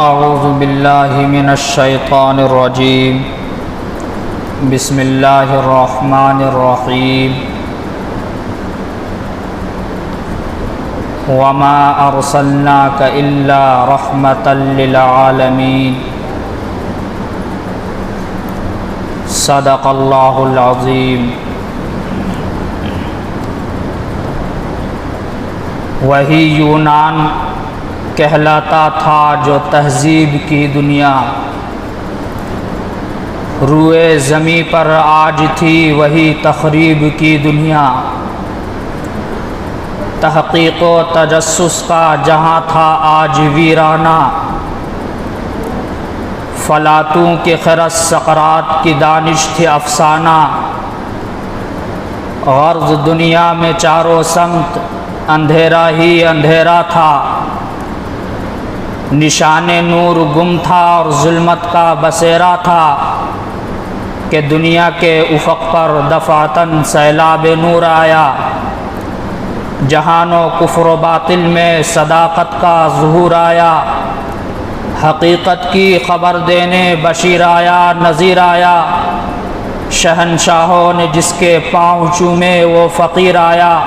اعوذ باللہ من الشیطان الرجیم بسم اللہ الرحمن الرحیم وما ارسلناک الا رحمتا للعالمین صدق اللہ العظیم۔ وہی یونان کہلاتا تھا جو تہذیب کی دنیا، روئے زمیں پر آج تھی وہی تخریب کی دنیا۔ تحقیق و تجسس کا جہاں تھا آج ویرانہ، فلاطوں کے خرس سقراط کی دانش تھی افسانہ۔ غرض دنیا میں چاروں سمت اندھیرا ہی اندھیرا تھا، نشان نور گم تھا اور ظلمت کا بسیرا تھا، کہ دنیا کے افق پر دفعتاً سیلاب نور آیا۔ جہان و کفر و باطل میں صداقت کا ظہور آیا، حقیقت کی خبر دینے بشیر آیا نذیر آیا۔ شہنشاہوں نے جس کے پاؤں چومے وہ فقیر آیا،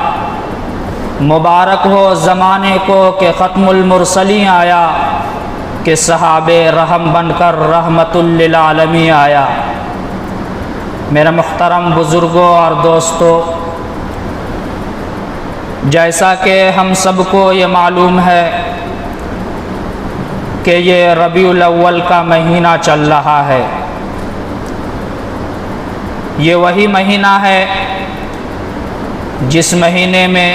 مبارک ہو زمانے کو کہ ختم المرسلین آیا، کہ صحاب رحم بن کر رحمت للعالمین آیا۔ میرے محترم بزرگوں اور دوستو، جیسا کہ ہم سب کو یہ معلوم ہے کہ یہ ربیع الاول کا مہینہ چل رہا ہے۔ یہ وہی مہینہ ہے جس مہینے میں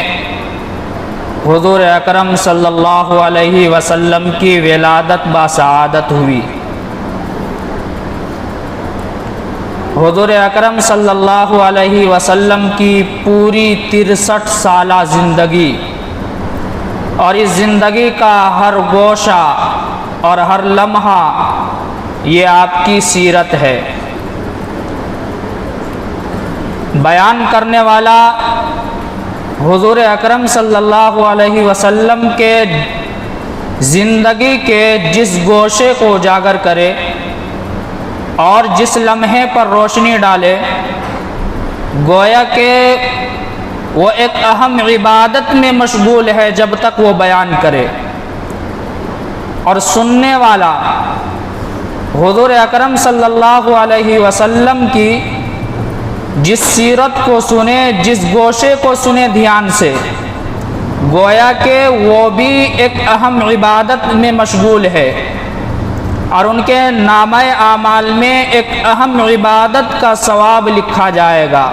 حضور اکرم صلی اللہ علیہ وسلم کی ولادت باسعادت ہوئی۔ حضور اکرم صلی اللہ علیہ وسلم کی پوری 63 سالہ زندگی، اور اس زندگی کا ہر گوشہ اور ہر لمحہ یہ آپ کی سیرت ہے۔ بیان کرنے والا حضور اکرم صلی اللہ علیہ وسلم کے زندگی کے جس گوشے کو اجاگر کرے اور جس لمحے پر روشنی ڈالے، گویا کہ وہ ایک اہم عبادت میں مشغول ہے جب تک وہ بیان کرے، اور سننے والا حضور اکرم صلی اللہ علیہ وسلم کی جس سیرت کو سنے، جس گوشے کو سنے دھیان سے، گویا کہ وہ بھی ایک اہم عبادت میں مشغول ہے، اور ان کے نامہ اعمال میں ایک اہم عبادت کا ثواب لکھا جائے گا۔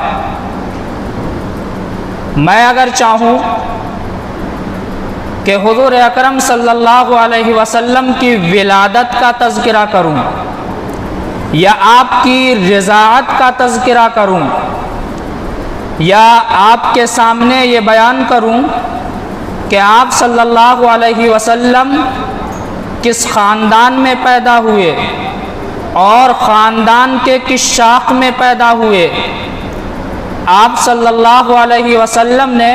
میں اگر چاہوں کہ حضور اکرم صلی اللہ علیہ وسلم کی ولادت کا تذکرہ کروں یا آپ کی رضاعت کا تذکرہ کروں، یا آپ کے سامنے یہ بیان کروں کہ آپ صلی اللہ علیہ وسلم کس خاندان میں پیدا ہوئے اور خاندان کے کس شاخ میں پیدا ہوئے، آپ صلی اللہ علیہ وسلم نے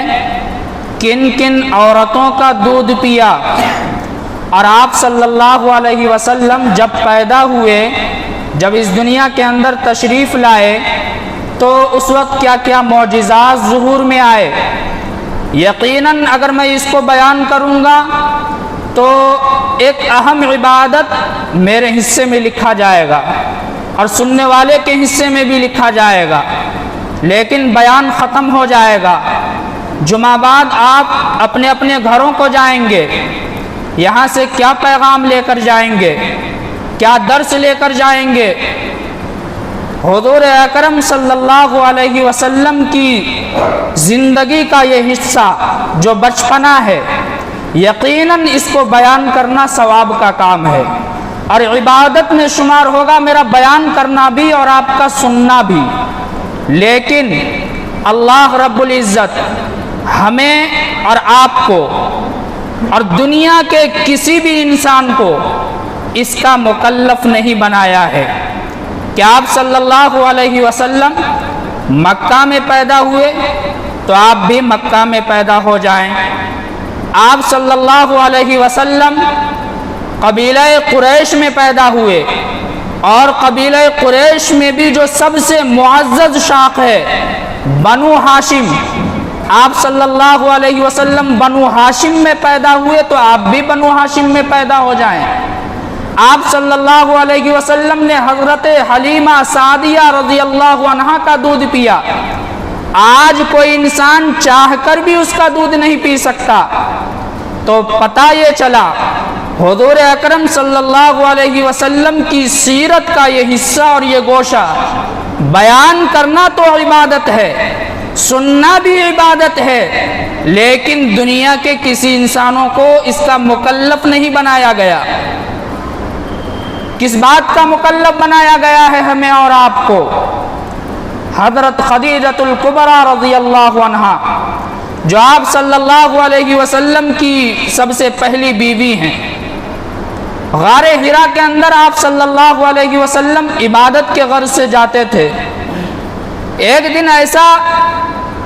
کن کن عورتوں کا دودھ پیا، اور آپ صلی اللہ علیہ وسلم جب پیدا ہوئے، جب اس دنیا کے اندر تشریف لائے، تو اس وقت کیا کیا معجزات ظہور میں آئے۔ یقیناً اگر میں اس کو بیان کروں گا تو ایک اہم عبادت میرے حصے میں لکھا جائے گا اور سننے والے کے حصے میں بھی لکھا جائے گا، لیکن بیان ختم ہو جائے گا۔ جمعہ بعد آپ اپنے اپنے گھروں کو جائیں گے، یہاں سے کیا پیغام لے کر جائیں گے، کیا درس لے کر جائیں گے۔ حضور اکرم صلی اللہ علیہ وسلم کی زندگی کا یہ حصہ جو بچپنا ہے، یقیناً اس کو بیان کرنا ثواب کا کام ہے، اور عبادت میں شمار ہوگا میرا بیان کرنا بھی اور آپ کا سننا بھی۔ لیکن اللہ رب العزت ہمیں اور آپ کو اور دنیا کے کسی بھی انسان کو اس کا مکلف نہیں بنایا ہے کہ آپ صلی اللہ علیہ وسلم مکہ میں پیدا ہوئے تو آپ بھی مکہ میں پیدا ہو جائیں۔ آپ صلی اللہ علیہ وسلم قبیلہ قریش میں پیدا ہوئے، اور قبیلہ قریش میں بھی جو سب سے معزز شاخ ہے بنو ہاشم، آپ صلی اللہ علیہ وسلم بنو ہاشم میں پیدا ہوئے تو آپ بھی بنو ہاشم میں پیدا ہو جائیں۔ آپ صلی اللہ علیہ وسلم نے حضرت حلیمہ سعدیہ رضی اللہ عنہا کا دودھ پیا، آج کوئی انسان چاہ کر بھی اس کا دودھ نہیں پی سکتا۔ تو پتہ یہ چلا حضور اکرم صلی اللہ علیہ وسلم کی سیرت کا یہ حصہ اور یہ گوشہ بیان کرنا تو عبادت ہے، سننا بھی عبادت ہے، لیکن دنیا کے کسی انسانوں کو اس کا مکلف نہیں بنایا گیا۔ کس بات کا مکلف بنایا گیا ہے ہمیں اور آپ کو؟ حضرت خدیجۃ الکبریٰ رضی اللہ عنہا، جو آپ صلی اللہ علیہ وسلم کی سب سے پہلی بیوی ہیں۔ غار حرا کے اندر آپ صلی اللہ علیہ وسلم عبادت کے غرض سے جاتے تھے۔ ایک دن ایسا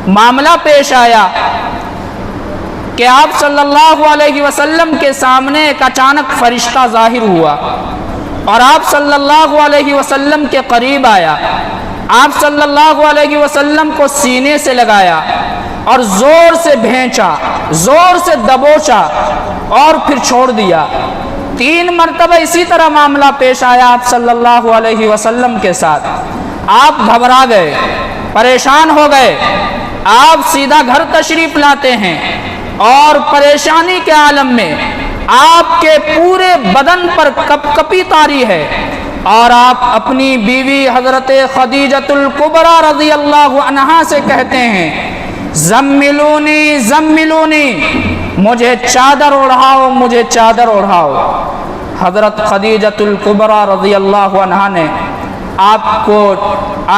معاملہ پیش آیا کہ آپ صلی اللہ علیہ وسلم کے سامنے ایک اچانک فرشتہ ظاہر ہوا اور آپ صلی اللہ علیہ وسلم کے قریب آیا۔ آپ صلی اللہ علیہ وسلم کو سینے سے لگایا اور زور سے بھینچا، زور سے دبوچا اور پھر چھوڑ دیا۔ 3 مرتبہ اسی طرح معاملہ پیش آیا آپ صلی اللہ علیہ وسلم کے ساتھ۔ آپ گھبرا گئے، پریشان ہو گئے، آپ سیدھا گھر تشریف لاتے ہیں اور پریشانی کے عالم میں آپ کے پورے بدن پر کپکپی طاری ہے، اور آپ اپنی بیوی حضرت خدیجۃ الکبریٰ رضی اللہ عنہا سے کہتے ہیں زملونی زملونی، مجھے چادر اڑھاؤ، مجھے چادر اڑھاؤ۔ حضرت خدیجۃ الکبریٰ رضی اللہ عنہا نے آپ کو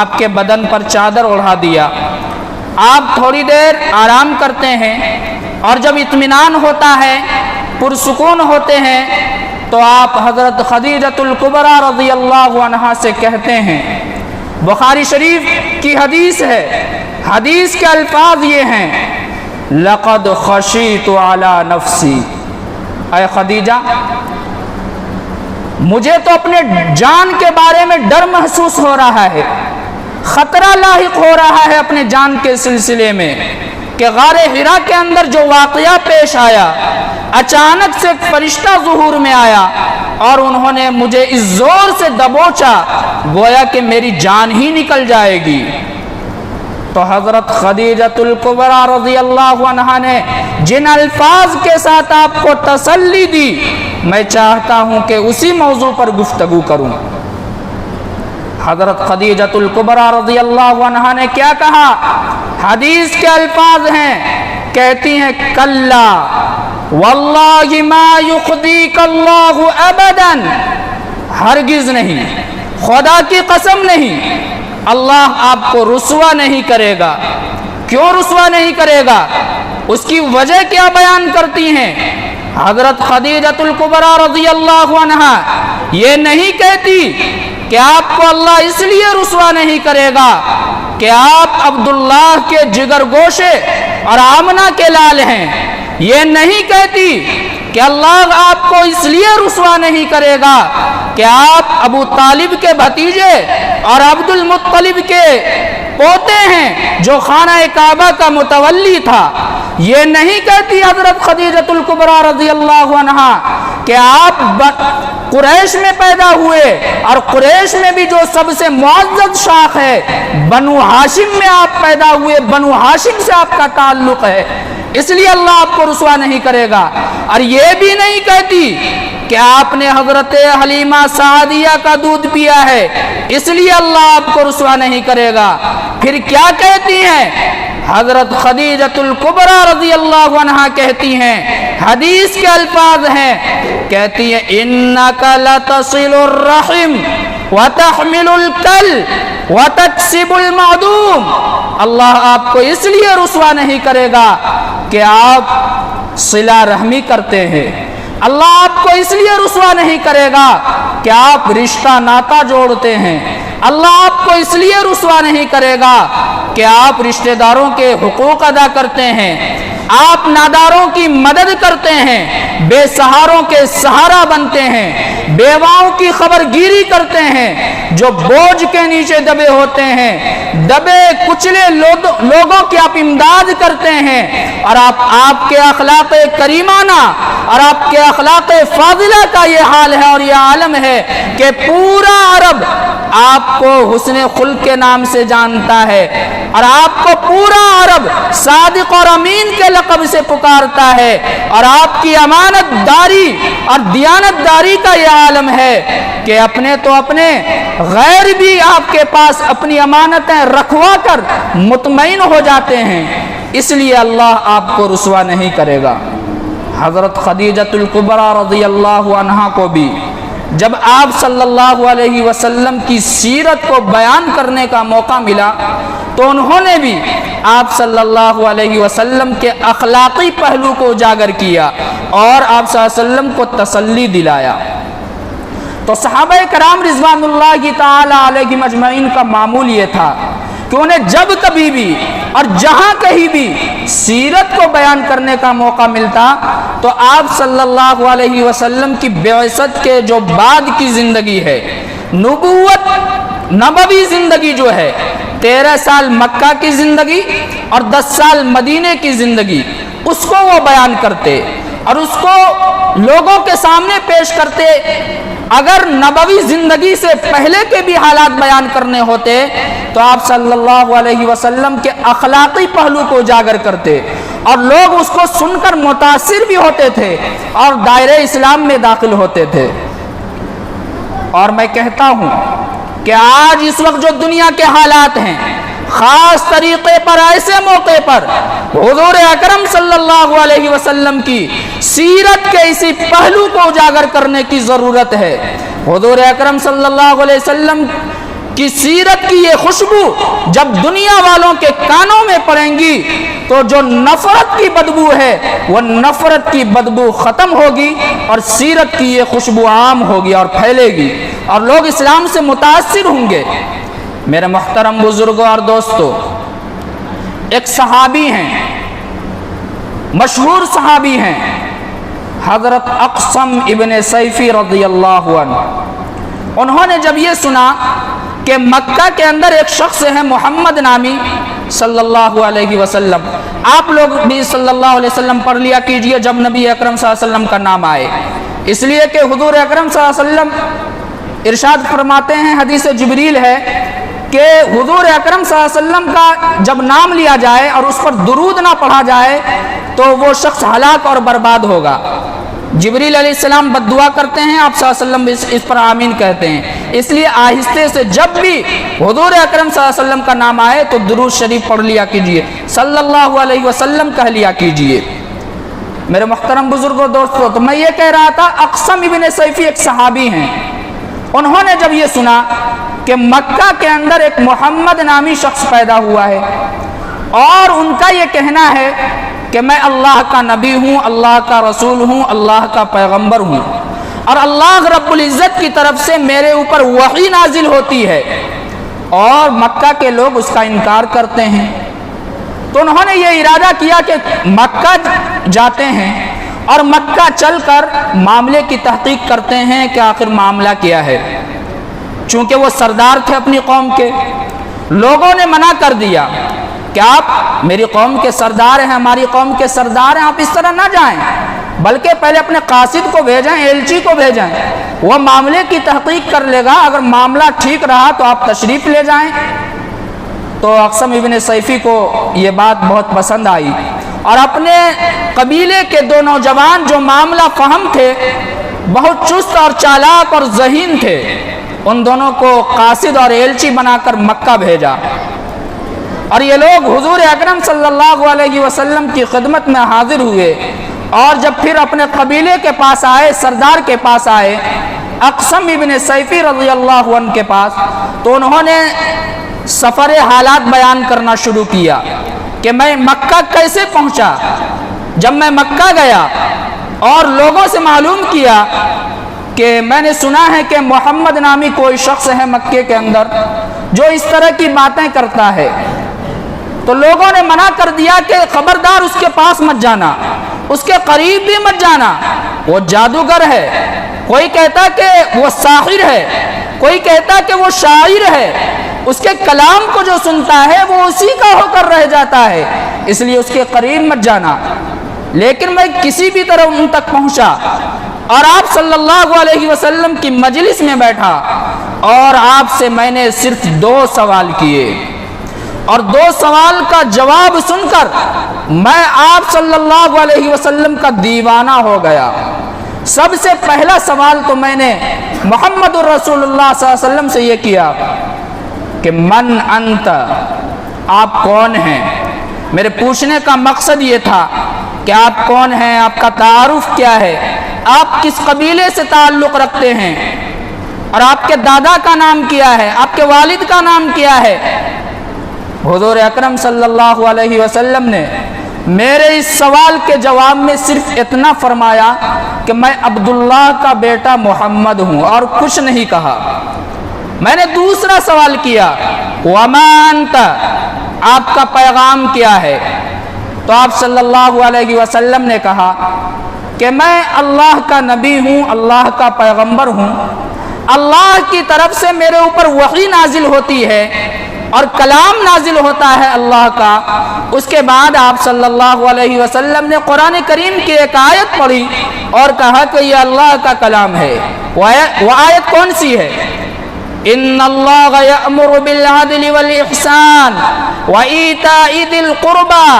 آپ کے بدن پر چادر اڑھا دیا۔ آپ تھوڑی دیر آرام کرتے ہیں اور جب اطمینان ہوتا ہے، پرسکون ہوتے ہیں، تو آپ حضرت خدیجۃ الکبریٰ رضی اللہ عنہا سے کہتے ہیں، بخاری شریف کی حدیث ہے، حدیث کے الفاظ یہ ہیں لقد خشیت علی نفسی، اے خدیجہ مجھے تو اپنے جان کے بارے میں ڈر محسوس ہو رہا ہے، خطرہ لاحق ہو رہا ہے اپنے جان کے سلسلے میں، کہ غار حرا کے اندر جو واقعہ پیش آیا، اچانک سے ایک فرشتہ ظہور میں آیا اور انہوں نے مجھے اس زور سے دبوچا گویا کہ میری جان ہی نکل جائے گی۔ تو حضرت خدیجۃ الکبریٰ رضی اللہ عنہا نے جن الفاظ کے ساتھ آپ کو تسلی دی، میں چاہتا ہوں کہ اسی موضوع پر گفتگو کروں۔ حضرت خدیجۃ الکبریٰ رضی اللہ عنہا نے کیا کہا؟ حدیث کے الفاظ ہیں، کہتی ہیں کلا واللہ ما یخزیک اللہ ابدا، ہرگز نہیں، خدا کی قسم نہیں، اللہ آپ کو رسوا نہیں کرے گا۔ کیوں رسوا نہیں کرے گا؟ اس کی وجہ کیا بیان کرتی ہیں حضرت خدیجۃ الکبریٰ رضی اللہ عنہا؟ یہ نہیں کہتی کہ آپ کو اللہ اس لیے رسوا نہیں کرے گا کہ آپ عبداللہ کے جگر گوشے اور آمنہ کے لال ہیں، یہ نہیں کہتی کہ اللہ آپ کو اس لیے رسوا نہیں کرے گا کہ آپ ابو طالب کے بھتیجے اور عبد المطلب کے پوتے ہیں جو خانہ کعبہ کا متولی تھا۔ یہ نہیں کہتی حضرت خدیجۃ الکبریٰ رضی اللہ عنہا کہ آپ قریش میں پیدا ہوئے اور قریش میں بھی جو سب سے معزز شاخ ہے بنو ہاشم میں آپ پیدا ہوئے، بنو ہاشم سے آپ کا تعلق ہے، اس لیے اللہ آپ کو رسوا نہیں کرے گا۔ اور یہ بھی نہیں کہتی کہ آپ نے حضرت حلیمہ سعدیہ کا دودھ پیا ہے اس لیے اللہ آپ کو رسوا نہیں کرے گا۔ پھر کیا کہتی ہیں حضرت خدیجۃ الکبریٰ رضی اللہ عنہا؟ کہتی ہیں، حدیث کے الفاظ ہیں، کہتی ہیں انک لتصل الرحم وتحمل الکل وتکسب المعدوم، اللہ آپ کو اس لیے رسوا نہیں کرے گا کہ آپ صلہ رحمی کرتے ہیں، اللہ آپ کو اس لیے رسوا نہیں کرے گا کہ آپ رشتہ ناتا جوڑتے ہیں، اللہ آپ کو اس لیے رسوا نہیں کرے گا کہ آپ رشتہ داروں کے حقوق ادا کرتے ہیں، آپ ناداروں کی مدد کرتے ہیں، بے سہاروں کے سہارا بنتے ہیں، بیواؤں کی خبر گیری کرتے ہیں، جو بوجھ کے نیچے دبے ہوتے ہیں، دبے کچلے لوگوں کی آپ امداد کرتے ہیں، اور آپ کے اخلاق کریمانہ اور آپ کے اخلاق فاضلہ کا یہ حال ہے اور یہ عالم ہے کہ پورا عرب آپ کو حسن خلق کے نام سے جانتا ہے، اور آپ کو پورا عرب صادق اور امین کے لقب سے پکارتا ہے، اور آپ کی امانت داری اور دیانت داری کا یہ عالم ہے کہ اپنے تو اپنے غیر بھی آپ کے پاس اپنی امانتیں رکھوا کر مطمئن ہو جاتے ہیں، اس لیے اللہ آپ کو رسوا نہیں کرے گا۔ حضرت خدیجۃ الکبریٰ رضی اللہ عنہا کو بھی جب آپ صلی اللہ علیہ وسلم کی سیرت کو بیان کرنے کا موقع ملا تو انہوں نے بھی آپ صلی اللہ علیہ وسلم کے اخلاقی پہلو کو اجاگر کیا اور آپ صلی اللہ علیہ وسلم کو تسلی دلایا۔ تو صحابہ کرام رضوان اللہ تعالی علیہم اجمعین کا معمول یہ تھا کہ انہیں جب کبھی بھی اور جہاں کہیں بھی سیرت کو بیان کرنے کا موقع ملتا تو آپ صلی اللہ علیہ وسلم کی بعثت کے جو بعد کی زندگی ہے، نبوت نبوی زندگی جو ہے، 13 سال مکہ کی زندگی اور 10 سال مدینے کی زندگی، اس کو وہ بیان کرتے اور اس کو لوگوں کے سامنے پیش کرتے۔ اگر نبوی زندگی سے پہلے کے بھی حالات بیان کرنے ہوتے تو آپ صلی اللہ علیہ وسلم کے اخلاقی پہلو کو اجاگر کرتے اور لوگ اس کو سن کر متاثر بھی ہوتے تھے اور دائرہ اسلام میں داخل ہوتے تھے۔ اور میں کہتا ہوں کہ آج اس وقت جو دنیا کے حالات ہیں، خاص طریقے پر ایسے موقع پر حضور اکرم صلی اللہ علیہ وسلم کی سیرت کے اسی پہلو کو اجاگر کرنے کی ضرورت ہے۔ حضور اکرم صلی اللہ علیہ وسلم کی سیرت کی یہ خوشبو جب دنیا والوں کے کانوں میں پڑیں گی تو جو نفرت کی بدبو ہے وہ نفرت کی بدبو ختم ہوگی اور سیرت کی یہ خوشبو عام ہوگی اور پھیلے گی اور لوگ اسلام سے متاثر ہوں گے۔ میرے محترم بزرگوں اور دوستو، ایک صحابی ہیں، مشہور صحابی ہیں، حضرت اقسم ابن سیفی رضی اللہ عنہ۔ انہوں نے جب یہ سنا کہ مکہ کے اندر ایک شخص ہے محمد نامی صلی اللہ علیہ وسلم، آپ لوگ بھی صلی اللہ علیہ وسلم پڑھ لیا کیجئے جب نبی اکرم صلی اللہ علیہ وسلم کا نام آئے، اس لیے کہ حضور اکرم صلی اللہ علیہ وسلم ارشاد فرماتے ہیں، حدیث جبریل ہے کہ حضور اکرم صلی اللہ علیہ وسلم کا جب نام لیا جائے اور اس پر درود نہ پڑھا جائے تو وہ شخص ہلاک اور برباد ہوگا۔ جبریل علیہ السلام بد دعا کرتے ہیں، آپ صلی اللہ علیہ وسلم اس پر آمین کہتے ہیں، اس لیے آہستے سے جب بھی حضور اکرم صلی اللہ علیہ وسلم کا نام آئے تو درود شریف پڑھ لیا کیجئے، صلی اللہ علیہ وسلم کہہ لیا کیجئے۔ میرے محترم بزرگوں دوستو، تو میں یہ کہہ رہا تھا، اقسم ابن سیفی ایک صحابی ہیں، انہوں نے جب یہ سنا کہ مکہ کے اندر ایک محمد نامی شخص پیدا ہوا ہے اور ان کا یہ کہنا ہے کہ میں اللہ کا نبی ہوں، اللہ کا رسول ہوں، اللہ کا پیغمبر ہوں اور اللہ رب العزت کی طرف سے میرے اوپر وحی نازل ہوتی ہے، اور مکہ کے لوگ اس کا انکار کرتے ہیں، تو انہوں نے یہ ارادہ کیا کہ مکہ جاتے ہیں اور مکہ چل کر معاملے کی تحقیق کرتے ہیں کہ آخر معاملہ کیا ہے۔ چونکہ وہ سردار تھے اپنی قوم کے، لوگوں نے منع کر دیا کہ آپ میری قوم کے سردار ہیں، ہماری قوم کے سردار ہیں، آپ اس طرح نہ جائیں، بلکہ پہلے اپنے قاصد کو بھیجیں، ایلچی کو بھیجیں، وہ معاملے کی تحقیق کر لے گا، اگر معاملہ ٹھیک رہا تو آپ تشریف لے جائیں۔ تو اقسم ابن سیفی کو یہ بات بہت پسند آئی اور اپنے قبیلے کے دو نوجوان جو معاملہ فہم تھے، بہت چست اور چالاک اور ذہین تھے، ان دونوں کو قاصد اور ایلچی بنا کر مکہ بھیجا، اور یہ لوگ حضور اکرم صلی اللہ علیہ وسلم کی خدمت میں حاضر ہوئے، اور جب پھر اپنے قبیلے کے پاس آئے، سردار کے پاس آئے، اقسم ابن سیفی رضی اللہ عنہ کے پاس، تو انہوں نے سفر حالات بیان کرنا شروع کیا کہ میں مکہ کیسے پہنچا۔ جب میں مکہ گیا اور لوگوں سے معلوم کیا کہ میں نے سنا ہے کہ محمد نامی کوئی شخص ہے مکے کے اندر جو اس طرح کی باتیں کرتا ہے، تو لوگوں نے منع کر دیا کہ خبردار اس کے پاس مت جانا، اس کے قریب بھی مت جانا، وہ جادوگر ہے، کوئی کہتا کہ وہ ساحر ہے، کوئی کہتا کہ وہ شاعر ہے، اس کے کلام کو جو سنتا ہے وہ اسی کا ہو کر رہ جاتا ہے، اس لیے اس کے قریب مت جانا۔ لیکن میں کسی بھی طرح ان تک پہنچا اور آپ صلی اللہ علیہ وسلم کی مجلس میں بیٹھا اور آپ سے میں نے صرف 2 سوال کیے، اور 2 سوال کا جواب سن کر میں آپ صلی اللہ علیہ وسلم کا دیوانہ ہو گیا۔ سب سے پہلا سوال تو میں نے محمد الرسول اللہ صلی اللہ علیہ وسلم سے یہ کیا کہ من انت، آپ کون ہیں؟ میرے پوچھنے کا مقصد یہ تھا کہ آپ کون ہیں، آپ کا تعارف کیا ہے، آپ کس قبیلے سے تعلق رکھتے ہیں، اور آپ کے دادا کا نام کیا ہے، آپ کے والد کا نام کیا ہے۔ حضور اکرم صلی اللہ علیہ وسلم نے میرے اس سوال کے جواب میں صرف اتنا فرمایا کہ میں عبداللہ کا بیٹا محمد ہوں، اور کچھ نہیں کہا۔ میں نے دوسرا سوال کیا وما انت، آپ کا پیغام کیا ہے؟ تو آپ صلی اللہ علیہ وسلم نے کہا کہ میں اللہ کا نبی ہوں، اللہ کا پیغمبر ہوں، اللہ کی طرف سے میرے اوپر وحی نازل ہوتی ہے اور کلام نازل ہوتا ہے اللہ کا۔ اس کے بعد آپ صلی اللہ علیہ وسلم نے قرآن کریم کی ایک آیت پڑھی اور کہا کہ یہ اللہ کا کلام ہے۔ وہ آیت کون سی ہے؟ ان اللہ یأمر بالعدل والاحسان وایتاء ذی القربى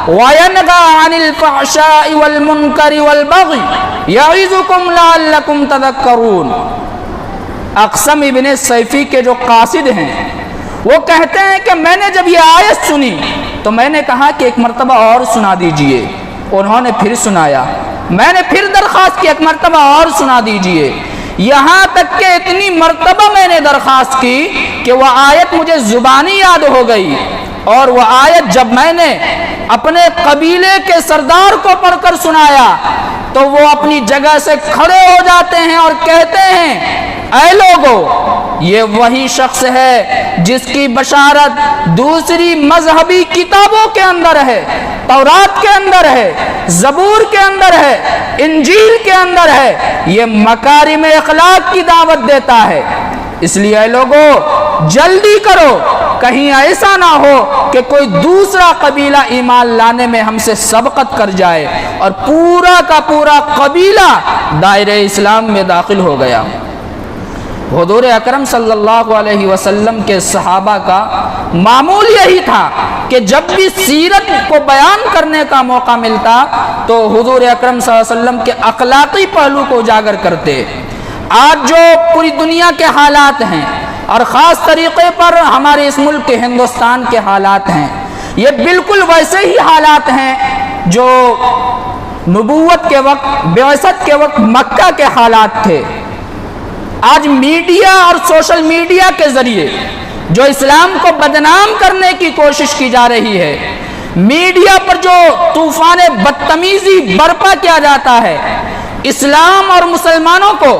وینہی عن الفحشاء والمنکر والبغی یعظکم لعلکم تذکرون۔ اقسم ابن سیفی کے جو قاصد ہیں وہ کہتے ہیں کہ میں نے جب یہ آیت سنی تو میں نے کہا کہ ایک مرتبہ اور سنا دیجئے۔ انہوں نے پھر سنایا، میں نے پھر درخواست کی ایک مرتبہ اور سنا دیجئے، یہاں تک کہ اتنی مرتبہ میں نے درخواست کی کہ وہ آیت مجھے زبانی یاد ہو گئی، اور وہ آیت جب میں نے اپنے قبیلے کے سردار کو پڑھ کر سنایا تو وہ اپنی جگہ سے کھڑے ہو جاتے ہیں اور کہتے ہیں اے لوگو، یہ وہی شخص ہے جس کی بشارت دوسری مذہبی کتابوں کے اندر ہے، تورات کے اندر ہے، زبور کے اندر ہے، انجیل کے اندر ہے، یہ مکارم اخلاق کی دعوت دیتا ہے۔ اس لیے اے لوگو جلدی کرو، کہیں ایسا نہ ہو کہ کوئی دوسرا قبیلہ ایمان لانے میں ہم سے سبقت کر جائے، اور پورا کا پورا قبیلہ دائرہ اسلام میں داخل ہو گیا۔ حضور اکرم صلی اللہ علیہ وسلم کے صحابہ کا معمول یہی تھا کہ جب بھی سیرت کو بیان کرنے کا موقع ملتا تو حضور اکرم صلی اللہ علیہ وسلم کے اخلاقی پہلو کو اجاگر کرتے۔ آج جو پوری دنیا کے حالات ہیں اور خاص طریقے پر ہمارے اس ملک کے ہندوستان کے حالات ہیں، یہ بالکل ویسے ہی حالات ہیں جو نبوت کے وقت، بعثت کے وقت مکہ کے حالات تھے۔ آج میڈیا اور سوشل میڈیا کے ذریعے جو اسلام کو بدنام کرنے کی کوشش کی جا رہی ہے، میڈیا پر جو طوفان بدتمیزی برپا کیا جاتا ہے، اسلام اور مسلمانوں کو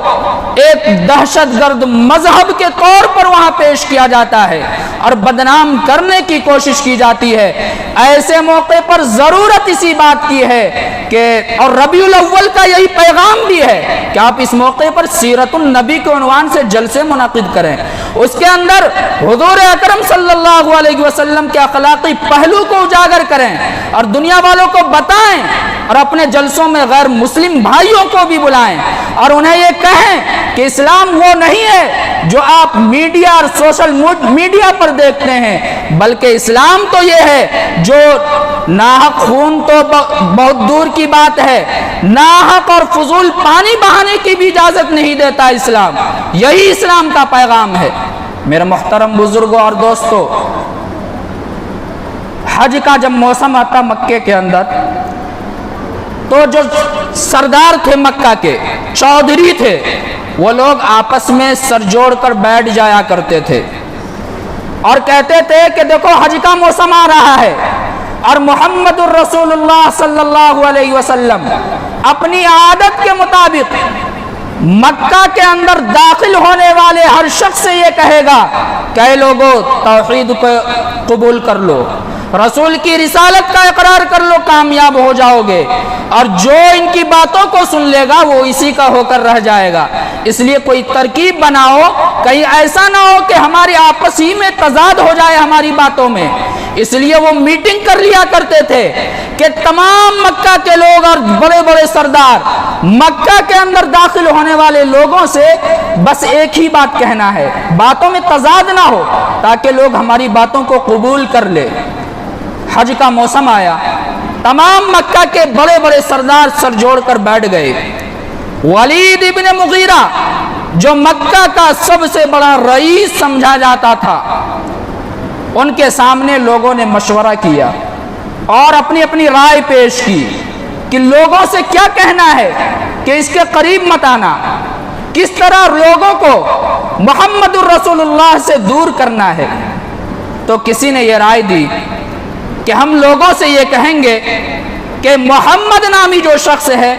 ایک دہشت گرد مذہب کے طور پر وہاں پیش کیا جاتا ہے اور بدنام کرنے کی کوشش کی جاتی ہے، ایسے موقع پر ضرورت اسی بات کی ہے کہ، اور ربیع الاول کا یہی پیغام بھی ہے کہ آپ اس موقع پر سیرت النبی کے عنوان سے جلسے منعقد کریں، اس کے اندر حضور اکرم صلی اللہ علیہ وسلم کے اخلاقی پہلو کو اجاگر کریں اور دنیا والوں کو بتائیں، اور اپنے جلسوں میں غیر مسلم بھائیوں کو بھی بلائیں اور انہیں یہ کہیں کہ اسلام وہ نہیں ہے جو آپ میڈیا اور سوشل میڈیا پر دیکھتے ہیں، بلکہ اسلام تو یہ ہے جو ناحق خون تو بہت دور کی بات ہے، ناحق اور فضول پانی بہانے کی بھی اجازت نہیں دیتا اسلام، یہی اسلام کا پیغام ہے۔ میرے محترم بزرگوں اور دوستو، حج کا جب موسم آتا مکے کے اندر تو جو سردار تھے مکہ کے، چودھری تھے، وہ لوگ آپس میں سر جوڑ کر بیٹھ جایا کرتے تھے اور کہتے تھے کہ دیکھو حج کا موسم آ رہا ہے، اور محمد الرسول اللہ صلی اللہ علیہ وسلم اپنی عادت کے مطابق مکہ کے اندر داخل ہونے والے ہر شخص سے یہ کہے گا کہ اے لوگو توحید کو قبول کر لو، رسول کی رسالت کا اقرار کر لو، کامیاب ہو جاؤ گے، اور جو ان کی باتوں کو سن لے گا وہ اسی کا ہو کر رہ جائے گا۔ اس لیے کوئی ترکیب بناؤ، کہیں ایسا نہ ہو کہ ہماری آپس ہی میں تضاد ہو جائے ہماری باتوں میں۔ اس لیے وہ میٹنگ کر لیا کرتے تھے کہ تمام مکہ کے لوگ اور بڑے بڑے سردار مکہ کے اندر داخل ہونے والے لوگوں سے بس ایک ہی بات کہنا ہے، باتوں میں تضاد نہ ہو، تاکہ لوگ ہماری باتوں کو قبول کر لے۔ حج کا موسم آیا، تمام مکہ کے بڑے بڑے سردار سر جوڑ کر بیٹھ گئے۔ ولید ابن مغیرہ جو مکہ کا سب سے بڑا رئیس سمجھا جاتا تھا، ان کے سامنے لوگوں نے مشورہ کیا اور اپنی اپنی رائے پیش کی کہ لوگوں سے کیا کہنا ہے کہ اس کے قریب مت آنا، کس طرح لوگوں کو محمد الرسول اللہ سے دور کرنا ہے۔ تو کسی نے یہ رائے دی کہ ہم لوگوں سے یہ کہیں گے کہ محمد نامی جو شخص ہے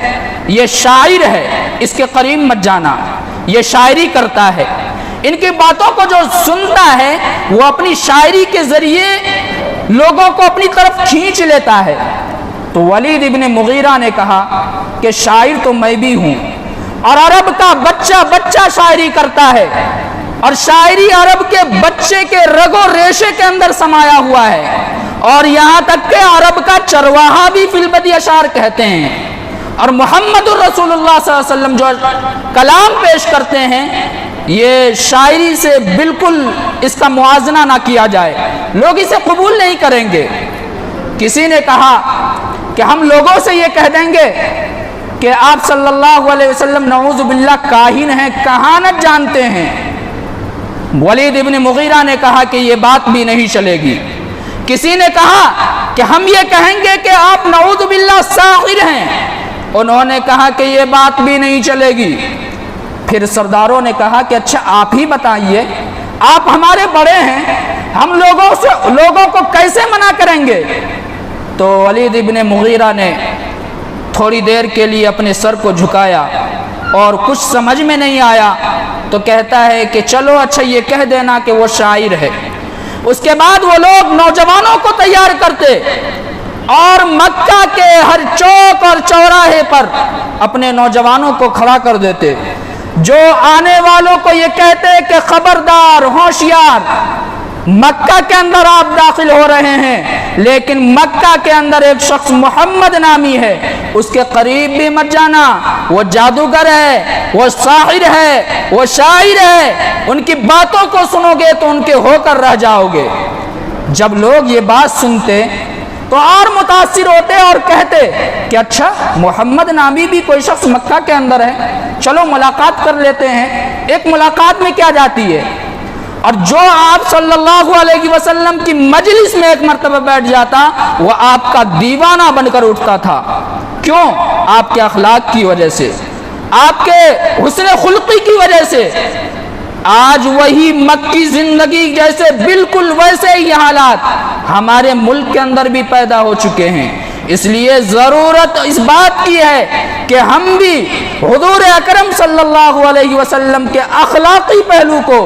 یہ شاعر ہے، اس کے قریب مت جانا، یہ شاعری کرتا ہے، ان کی باتوں کو جو سنتا ہے وہ اپنی شاعری کے ذریعے لوگوں کو اپنی طرف کھینچ لیتا ہے۔ تو ولید ابن مغیرہ نے کہا کہ شاعر تو میں بھی ہوں، اور عرب کا بچہ بچہ شاعری کرتا ہے، اور شاعری عرب کے بچے کے رگ و ریشے کے اندر سمایا ہوا ہے، اور یہاں تک کہ عرب کا چرواہا بھی فی البدی اشعار کہتے ہیں۔ اور محمد الرسول اللہ صلی اللہ علیہ وسلم جو کلام پیش کرتے ہیں یہ شاعری سے بالکل اس کا موازنہ نہ کیا جائے، لوگ اسے قبول نہیں کریں گے۔ کسی نے کہا کہ ہم لوگوں سے یہ کہہ دیں گے کہ آپ صلی اللہ علیہ وسلم نعوذ باللہ کاہن ہیں، کہانت جانتے ہیں۔ ولید ابن مغیرہ نے کہا کہ یہ بات بھی نہیں چلے گی۔ کسی نے کہا کہ ہم یہ کہیں گے کہ آپ نعوذ باللہ ساحر ہیں، انہوں نے کہا کہ یہ بات بھی نہیں چلے گی۔ پھر سرداروں نے کہا کہ اچھا آپ ہی بتائیے، آپ ہمارے بڑے ہیں، ہم لوگوں کو کیسے منع کریں گے؟ تو ولید ابن مغیرہ نے تھوڑی دیر کے لیے اپنے سر کو جھکایا اور کچھ سمجھ میں نہیں آیا تو کہتا ہے کہ چلو اچھا یہ کہہ دینا کہ وہ شاعر ہے۔ اس کے بعد وہ لوگ نوجوانوں کو تیار کرتے اور مکہ کے ہر چوک اور چوراہے پر اپنے نوجوانوں کو کھڑا کر دیتے، جو آنے والوں کو یہ کہتے کہ خبردار، ہوشیار، مکہ کے اندر آپ داخل ہو رہے ہیں، لیکن مکہ کے اندر ایک شخص محمد نامی ہے، اس کے قریب بھی مت جانا، وہ جادوگر ہے، وہ ساحر ہے، وہ شاعر ہے، ان کی باتوں کو سنو گے تو ان کے ہو کر رہ جاؤ گے۔ جب لوگ یہ بات سنتے تو اور متاثر ہوتے اور کہتے کہ اچھا محمد نامی بھی کوئی شخص مکہ کے اندر ہے، چلو ملاقات کر لیتے ہیں۔ ایک ملاقات میں کیا جاتی ہے، اور جو آپ صلی اللہ علیہ وسلم کی مجلس میں ایک مرتبہ بیٹھ جاتا وہ آپ کا دیوانہ بن کر اٹھتا تھا۔ کیوں؟ آپ کے اخلاق کی وجہ سے، آپ کے حسن خلقی کی وجہ سے۔ آج وہی مکی زندگی جیسے بالکل ویسے ہی حالات ہمارے ملک کے اندر بھی پیدا ہو چکے ہیں۔ اس لیے ضرورت اس بات کی ہے کہ ہم بھی حضور اکرم صلی اللہ علیہ وسلم کے اخلاقی پہلو کو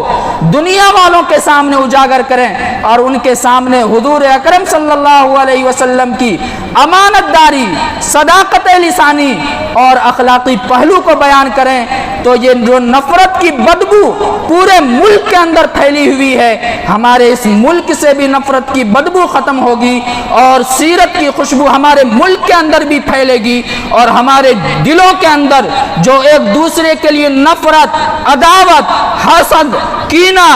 دنیا والوں کے سامنے اجاگر کریں اور ان کے سامنے حضور اکرم صلی اللہ علیہ وسلم کی امانت داری، صداقت لسانی اور اخلاقی پہلو کو بیان کریں، تو یہ جو نفرت کی بدبو پورے ملک کے اندر پھیلی ہوئی ہے، ہمارے اس ملک سے بھی نفرت کی بدبو ختم ہوگی اور سیرت کی خوشبو ہمارے ملک کے اندر بھی پھیلے گی، اور ہمارے دلوں کے اندر جو ایک دوسرے کے لیے نفرت، عداوت، حسد، کینہ،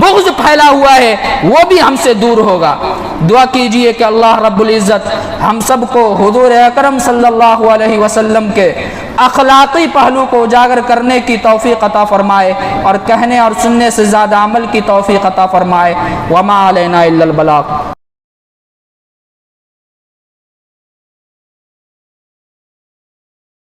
بغض پھیلا ہوا ہے وہ بھی ہم سے دور ہوگا۔ دعا کیجئے کہ اللہ رب العزت ہم سب کو حضور اکرم صلی اللہ علیہ وسلم کے اخلاقی پہلو کو اجاگر کرنے کی توفیق عطا فرمائے اور کہنے اور سننے سے زیادہ عمل کی توفیق عطا فرمائے۔ وما علینا الا البلاغ۔